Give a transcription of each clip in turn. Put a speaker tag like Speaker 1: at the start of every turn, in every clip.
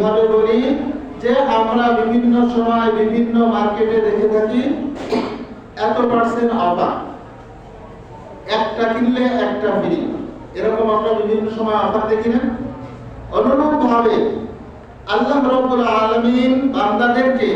Speaker 1: এইভাবে বলি যে আমরা বিভিন্ন সময় বিভিন্ন মার্কেটে দেখে থাকি এত পার্সেন্ট অফার, একটা কিনলে একটা ফ্রি, এরকম আমরা বিভিন্ন সময় অফার দেখি না? অনুরূপ ভাবে আল্লাহ রাব্বুল আলামিন বান্দাদেরকে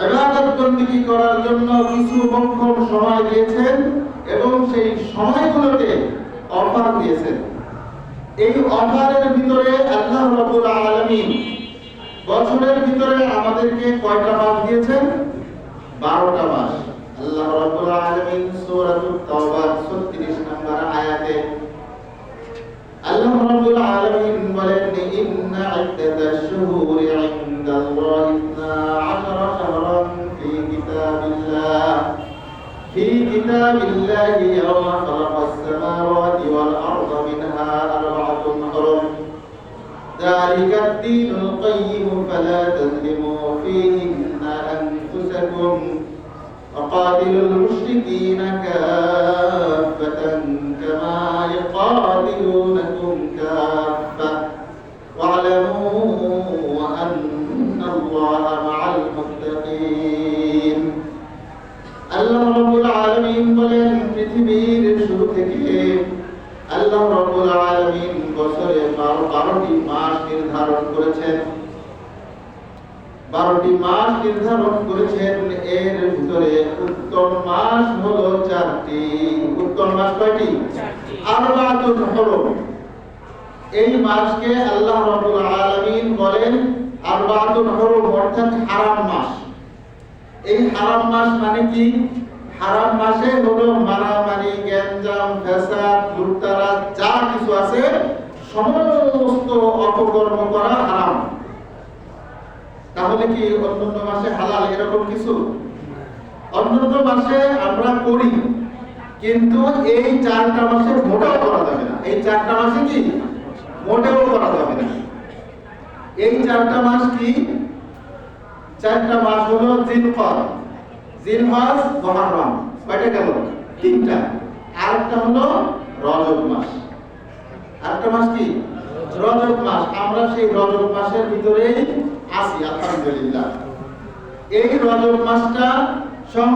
Speaker 1: ইবাদত বন্দেগী করার জন্য কিছু মোক্ষম সময় দিয়েছেন এবং সেই সময়গুলোতে অফার দিয়েছেন। এই অফারের ভিতরে আল্লাহ রাব্বুল আলামিন বছরের ভিতরে আমাদেরকে কয়টা মাস দিয়েছেন? 12টা মাস। আল্লাহ রাব্বুল আলামিন সূরাতুত তাওবা 36 নম্বর আয়াতে আল্লাহ রাব্বুল আলামিন বলেন, ইন্না ইদ্দাতাশ শুহুরি ইনদাল্লাহি 12 শাহরান ফি কিতাবিল্লাহি ইয়াওমা খালাকাস সামাওয়াতি ওয়াল আরদা মিনহা আরবা'তুন হুরুম যালিকা আদ-দীনুল কাইয়্যিম ফালা তাযলিমু ফীহিন্না আনফুসাকুম وقاتلوا المشركين كافة كما يقاتلونكم كافة واعلموا أن الله مع المتقين। আল্লাহ রাব্বুল আলামিন বলেন, পৃথিবীর শুরু থেকে আল্লাহ রাব্বুল আলামিন বছরে 12টি মাস নির্ধারণ করেছেন। 12টি মাস নির্ধারণ করেছেন। এর ভিতরে উত্তম মাস হলো 4টি। উত্তম মাস কয়টি? 4টি। আরবাতুন হুরুম। এই মাসকে আল্লাহ রাব্বুল আলামিন বলেন আরবাতুন হুরুম, অর্থাৎ হারাম মাস। এই হারাম মাস মানে কি? হারাম মাসে হলো মারামারি, গ্যাঞ্জাম, ফ্যাসাদ, লুটতারাজ যা কিছু আছে সমস্ত অপকর্ম করা হারাম। তাহলে কি অন্যান্য মাসে হালাল এরকম কিছু? অন্যান্য মাসে আমরা করি, কিন্তু এই 4টা মাসে মোটেও করা যাবে না। এই 4টা মাসে কি মোটেও করা যাবে না। এই 4টা মাস কি? 4টা মাস হলো জিলকদ, জিলহজ, মুহররম। কয়টা গেল? 3টা। আরেকটা হলো রজব মাস। আরেকটা মাস কি? রজব মাস। আমরা সেই রজব মাসের ভিতরেই আছি আলহামদুলিল্লাহ। এই রজব মাসটা সহ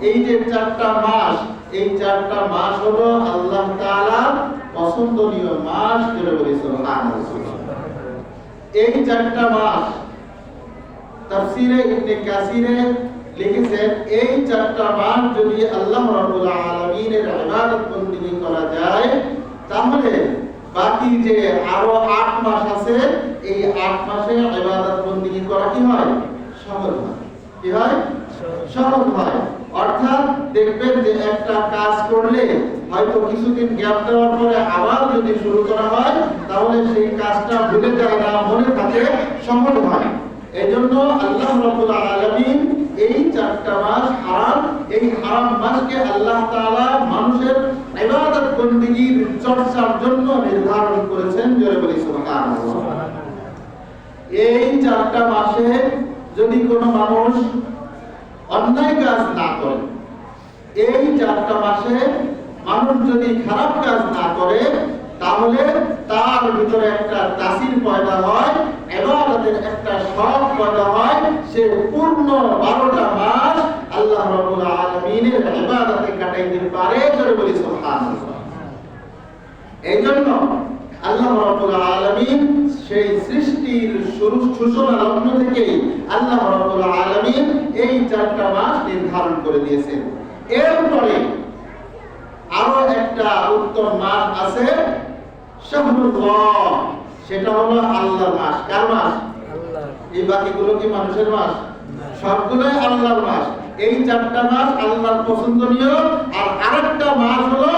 Speaker 1: এই যে 4টা মাস, এই 4টা মাস হলো আল্লাহ তাআলার পছন্দনীয় মাস। যেটা বলি সুবহানাল্লাহ। এই 4টা মাস তাফসীরে ইবনে কাসিরে লিখেছেন, এই 4টা মাস যদি আল্লাহ রাব্বুল আলামিনের ইবাদত বন্দেগী করা যায়, তাহলে বাকি যে আরো 8 মাস আছে, এই 8 মাসে ইবাদত বন্দেগী করা কি হয়? সহজ হয়। কি হয়? সহজ হয়। অর্থাৎ দেখবেন যে একটা কাজ করলে হয়তো কিছুদিন গ্যাপ দেওয়ার পরে আবার যদি শুরু করা হয়, তাহলে সেই কাজটা ভুলে যায় না, মনে থাকে, সহজ হয়। এজন্য আল্লাহ রাব্বুল আলামিন এই 4টা মাস হারাম, এই হারাম মাসকে আল্লাহ তাআলা মানুষের ইবাদত বন্দেগীর চর্চার জন্য নির্ধারণ করেছেন। জোরে বলি সুবহানাল্লাহ। এই 4টা মাসে যদি কোনো মানুষ অন্যায় কাজ না করে, এই 4টা মাসে মানুষ যদি খারাপ কাজ না করে, তাহলে তার ভিতরে একটা তাসির পয়দা হয়, ইবাদতের একটা শখ পয়দা হয়। সে পূর্ণ 12টা মাস আল্লাহ রাব্বুল আলামিনের ইবাদতে কাটাইতে পারে। জোরে বলি সুবহানাল্লাহ। এইজন্য আল্লাহ রাব্বুল আলামিন সেই সৃষ্টির সূচনা লগ্ন থেকে আল্লাহ রাব্বুল আলামিন এই 4টা মাস নির্ধারণ করে দিয়েছেন। এরপরে আরো একটা উত্তম মাস আছে, শাহরুল্লাহ। সেটা হলো আল্লাহর মাস। কার মাস? আল্লাহ। এই বাকিগুলো কি মানুষের মাস? সবগুলোই আল্লাহর মাস। এই 4টা মাস আল্লাহর পছন্দনীয়, আর আরেকটা মাস হলো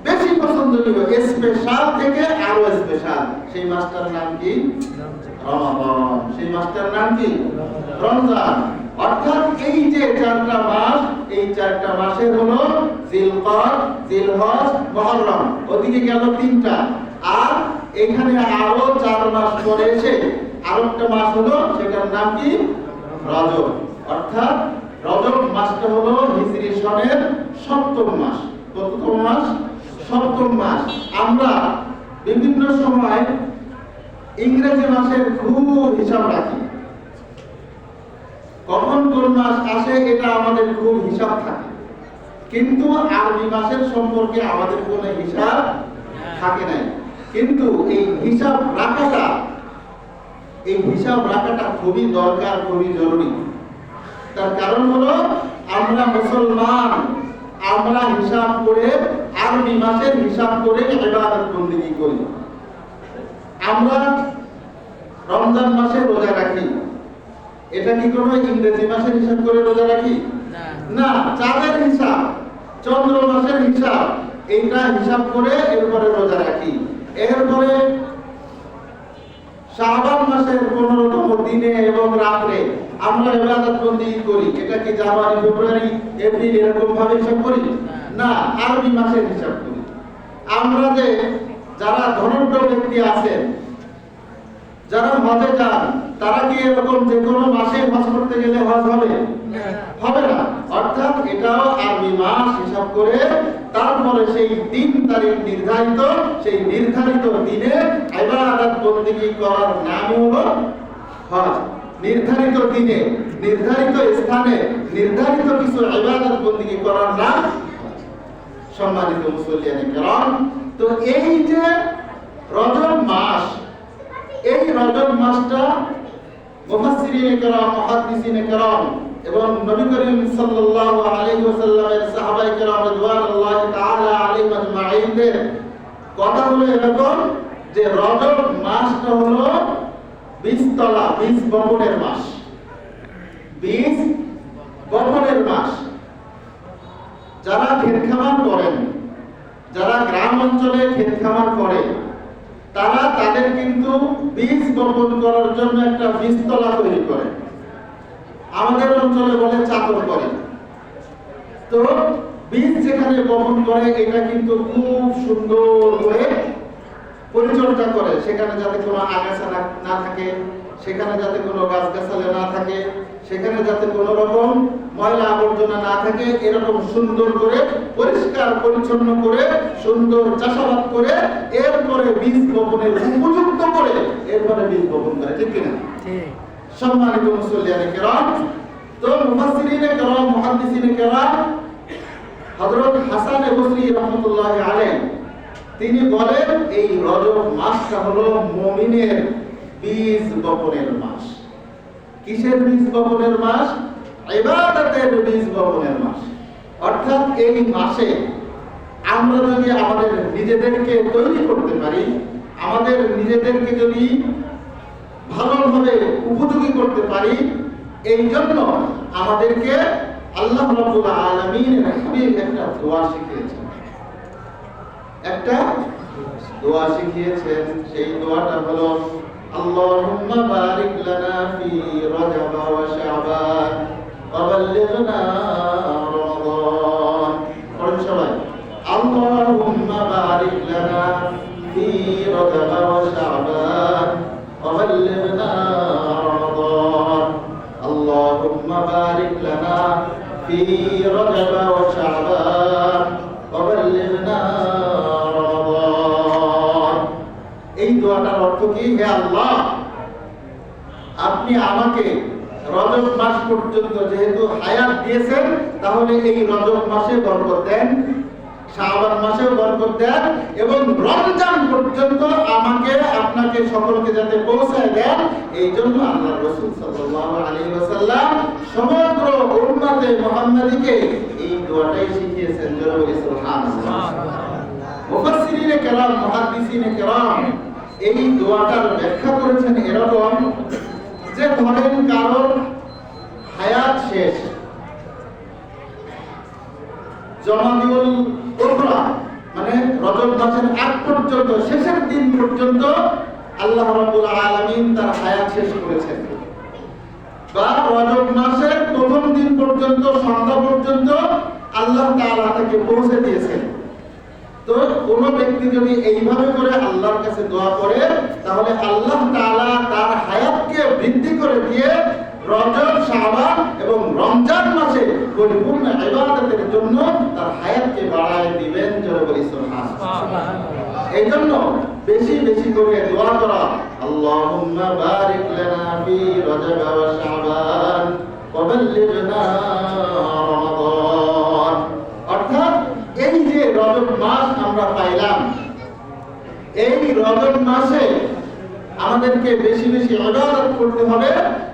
Speaker 1: বেশি পছন্দনীয়, স্পেশাল থেকে আরো স্পেশাল। সেই মাসটার নাম কি? রমাদান। সেই মাসটার নাম কি? রমজান। অর্থাৎ এই যে 4টা মাস, এই 4টা মাসের হলো জিলকদ, জিলহজ, মুহররম। ওদিকে গেল 3টা, আর এখানে আরো 4 মাস পরে এসে আরেকটা মাস হলো, সেটার নাম কি? রজব। অর্থাৎ রজব মাসটা হলো হিজরি সনের 7ম মাস। কততম মাস? 7ম মাস। আমরা বিভিন্ন সময় ইংরেজি মাসের খুব হিসাব রাখি, কখন কোন মাস আসে এটা আমাদের খুব হিসাব থাকে, কিন্তু আরবি মাসের সম্পর্কে আমাদের কোনো হিসাব থাকে নাই। কিন্তু এই হিসাব রাখাটা খুবই দরকার, খুবই জরুরি। তার কারণ হলো আমরা মুসলমান, আমরা হিসাব করে আরবি মাসের হিসাব করে ইবাদত বন্দেগী করি। আমরা রমজান মাসে রোজা রাখি, এটা কি কোনো ইংরেজি মাসের হিসাব করে রোজা রাখি? না, চাঁদের হিসাব, চন্দ্র মাসের হিসাব, এইটা হিসাব করে এরপরে রোজা রাখি। এরপরে শাবান মাসের 15তম দিনে এবং রাতে আমরা ইবাদত বন্দেগী করি। এটা কি জানুয়ারি, ফেব্রুয়ারি, এপ্রিল এরকম ভাবে হিসাব করি? না, আরবি মাসের হিসাব করি। আমরা যে যারা ধনাঢ্য ব্যক্তি আছেন, যারা হজে যান, তারা কি এরকম যে কোনো মাসে হজ করতে গেলে হজ হবে? হবে না। অর্থাৎ এটাও আরবি মাস হিসাব করে তারপরে সেই দিন তারিখ নির্ধারিত, সেই নির্ধারিত দিনে ইবাদত বন্দেগী করার নাম হলো হজ। নির্ধারিত দিনে, নির্ধারিত স্থানে, নির্ধারিত কিছু ইবাদত বন্দেগী করার নাম সম্মানিত মুসল্লিয়ানে কেরাম। তো এই যে রজব মাস, এই রজব মাসটা মুফাসসিরিনে কেরাম, মুহাদ্দিসিনে কেরাম এবং নবী করিম সাল্লাল্লাহু আলাইহি ওয়াসাল্লামের সাহাবায়ে কেরাম রাদিয়াল্লাহু তাআলা আলাইহিম আজমাইনদের কথা হলো এরকম যে রজব মাসটা হলো বীজতলা, বীজ বপনের মাস, বীজ বপনের মাস। যারা ক্ষেত খামার করেন, যারা গ্রাম অঞ্চলে ক্ষেত খামার করে, তারা তাদের কিন্তু বীজ বপন করার জন্য একটা বীজতলা তৈরি করে, আমাদের অঞ্চলে বলে চাকর করে। তো বীজ যেখানে বপন করে এটা কিন্তু খুব সুন্দর করে পরিচর্যা করে, সেখানে যাতে কোনো আগাছা না থাকে, সেখানে যাতে কোনো গাছগাছালি না থাকে, সেখানে যাতে কোনো রকম ময়লা আবর্জনা না থাকে, এরকম সুন্দর করে পরিষ্কার পরিচ্ছন্ন করে সুন্দর চাষাবাদ করে এরপরে বীজ বপনের উপযুক্ত করে এরপরে বীজ বপন করে। ঠিক কিনা? সম্মানিত মুসল্লিয়ানে কেরাম, তো মুফাসসিরিনে কেরাম, মুহাদ্দিসিনে কেরাম, হযরত হাসান বসরি রাহমাতুল্লাহি আলাইহি তিনি বলেন এই রজব মাসটা হলো মুমিনের বীজ বপনের মাস। কিসের বীজ বপনের মাস? ইবাদতের বীজ বপনের মাস। অর্থাৎ এই মাসে আমরা যদি আমাদের নিজেদেরকে তৈরি করতে পারি, আমাদের নিজেদেরকে যদি ভালোভাবে উপযোগী করতে পারি, এই জন্য আমাদেরকে আল্লাহ রাব্বুল আলামিনের হাবিব একটা দোয়া শিখিয়েছেন, একটা দোয়া শিখিয়েছেন। সেই দোয়াটা হলো আল্লাহুম্মা বারিক লানা ফি রজব ওয়া শাবান ওয়া বাল্লিগনা রমাদান। পড়ুন সবাই, আল্লাহুম্মা বারিক লানা ফি রজব ওয়া শাবান ওয়া বাল্লিগনা রমাদান। আল্লাহুম্মা বারিক লানা ফি রজব ওয়া শাবান ওয়া বাল্লিগনা রমাদান। এই দোয়াটার অর্থ কি? হে আল্লাহ, আপনি আমাকে রজব মাস পর্যন্ত যেহেতু হায়াত দিয়েছেন, তাহলে এই রজব মাসে বরকত দেন, শাবান মাসেও বরকত দেন, এবং রমজান পর্যন্ত আমাকে আপনাকে সকলকে যাতে পৌঁছায় দেন। এই জন্য আল্লাহ রাসূল সাল্লাল্লাহু আলাইহি ওয়াসাল্লাম সমগ্র উম্মতে মুহাম্মাদীকে এই দোয়াটাই শিখিয়েছেন। জোরে বলি সুবহানাল্লাহ। মুফাসসিরিনে কেরাম, মুহাদ্দিসিনে কেরাম এই দোয়াটার ব্যাখ্যা করেছেন এরকম যে ধরেন কারোর হায়াত শেষ, জমাদিউল উখরা মানে রজব মাসের আগ পর্যন্ত, শেষের দিন পর্যন্ত আল্লাহ রাব্বুল আলামিন তার হায়াত শেষ করেছেন, বা রজব মাসের প্রথম দিন পর্যন্ত, সন্ধ্যা পর্যন্ত আল্লাহ তাআলা তাকে পৌঁছে দিয়েছেন। তো কোন ব্যক্তি যদি এইভাবে করে আল্লাহর কাছে দোয়া করে, তাহলে আল্লাহ তাআলা তার হায়াতকে বৃদ্ধি করে দিয়ে রজব, শাবান এবং রমজান মাসে পরিপূর্ণ ইবাদতের জন্য তার হায়াতকে বাড়ায় দিবেন। জোরে বলি সুবহানাল্লাহ। এই জন্য বেশি বেশি করে দোয়া করা, আল্লাহুম্মা বারিক লানা ফি রজব ওয়া শাবান ওয়া বাল্লিগনা রমাদান। অর্থাৎ এই যে রজব মাস আমরা পাইলাম, এই রজব মাসে আমাদেরকে বেশি বেশি ইবাদত করতে হবে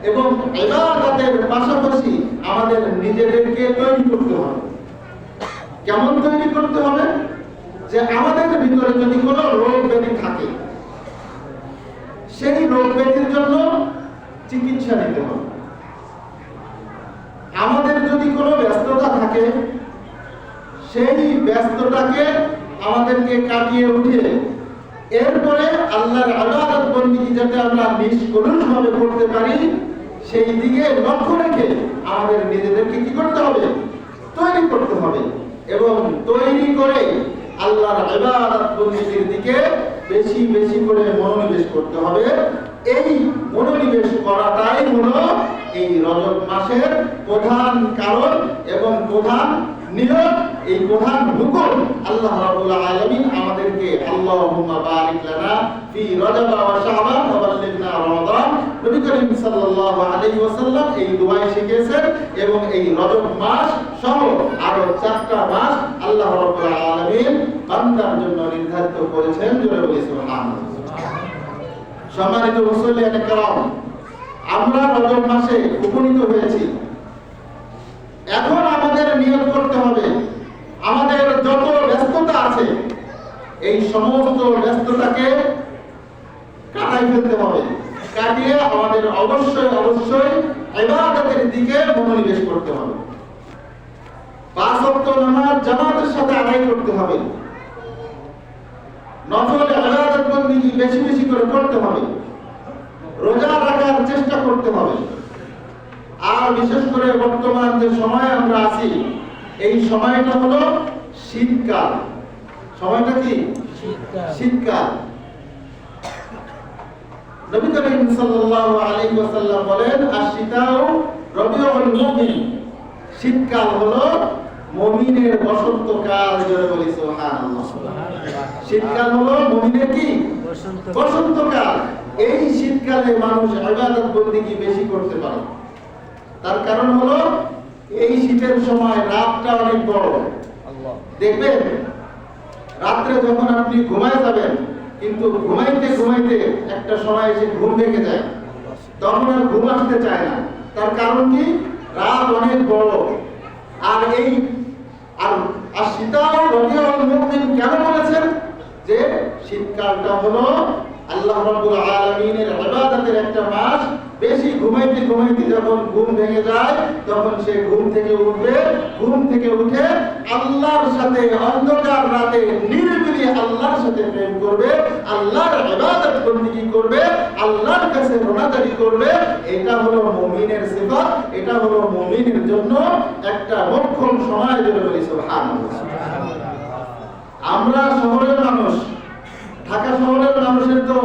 Speaker 1: এবং ইবাদতের পাশাপাশি আমাদের নিজেদেরকে তৈরি করতে হবে। কেমন তৈরি করতে হবে? যে আমাদের ভিতরে যদি কোনো রোগ ব্যাধি থাকে, সেই রোগ ব্যাধির জন্য চিকিৎসা নিতে হবে। আমাদের যদি কোনো ব্যস্ততা থাকে, সেই ব্যস্ততাকে আমাদেরকে কাটিয়ে উঠে এরপরে আল্লাহর ইবাদত বন্দেগী যাতে আমরা নিষ্কলুষভাবে করতে পারি, সেই দিকে লক্ষ্য রেখে আমাদের নিজেদেরকে কি করতে হবে? তৈরি করতে হবে। এবং তৈরি করে আল্লাহর ইবাদত বন্দেগীর দিকে বেশি বেশি করে মনোনিবেশ করতে হবে। এই মনোনিবেশ করাটাই হলো এই রজব মাসের প্রধান কারণ এবং প্রধান নিয়ম, এই প্রধান হুকুম। আল্লাহ রাব্বুল আলামিন আমাদেরকে আল্লাহুম্মা বারিক লানা ফি রজব ওয়া শাবান ওয়া বাল্লিগনা রমাদান, নবী করিম সাল্লাল্লাহু আলাইহি ওয়াসাল্লাম এই দোয়া শিখিয়েছেন। এবং এই রজব মাস সহ আরো 4টা মাস আল্লাহ রাব্বুল আলামিন বান্দার জন্য নির্ধারিত করেছেন। জোরে বলি সুবহানাল্লাহ। সম্মানিত মুসল্লিয়ানে কেরাম, আমরা রজব মাসে উপনীত হয়েছি। এখন আমাদের নিয়ত করতে হবে, আমাদের যত ব্যস্ততা আছে এই সমস্ত ব্যস্ততাকে কাটাই ফেলতে হবে। কাটিয়ে আমাদের অবশ্যই অবশ্যই ইবাদতের দিকে মনোনিবেশ করতে হবে। 5 ওয়াক্ত নামাজ জামাতের সাথে আদায় করতে হবে। নফল ইবাদত বন্দেগী বেশি বেশি করে করতে হবে। রোজা রাখার চেষ্টা করতে হবে। আর বিশেষ করে বর্তমান যে সময় আমরা আছি, এই সময়টা হলো শীতকাল। সময়টা কি? শীতকাল। নবী করিম সাল্লাল্লাহু আলাইহি ওয়াসাল্লাম বলেন, আশ-শীতাউ রবিউল মুমিন। শীতকাল হলো মুমিনের বসন্তকাল। জোরে বলি সুবহানাল্লাহ। শীতকাল হলো মুমিনের কি? বসন্তকাল। এই শীতকালে মানুষ ইবাদত বন্দেগী বেশি করতে পারে। তার কারণ হলো এই শীতের সময় রাতটা অনেক বড়। দেখবেন রাত্রে যখন আপনি ঘুমায় যাবেন, কিন্তু ঘুমাইতে ঘুমাইতে একটা সময় এসে ঘুম ভেঙে যায়, তখন আর ঘুম আসতে চায় না। তার কারণ কি? রাত অনেক বড়। আর এই আর শীতাও রবিউল মুমিন কেন বলেছেন? যে শীতকালটা হলো আল্লাহ রাব্বুল আলামিনের ইবাদতের একটা মাস। বেশি ঘুমাইতে ঘুমাইতে যখন ঘুম ভেঙে যায়, তখন সে ঘুম থেকে উঠবে। ঘুম থেকে উঠে আল্লাহর সাথে অন্ধকার রাতে নিরিবিলি আল্লাহর সাথে প্রেম করবে, আল্লাহর ইবাদত বন্দেগী করবে, আল্লাহর কাছে রোনাদারি করবে। এটা হলো মুমিনের সিফাত। এটা হলো মুমিনের জন্য একটা মোক্ষম সময়। জোরে বলি সুবহানাল্লাহ। আমরা শহরের মানুষ, ঢাকা শহরের মানুষের তো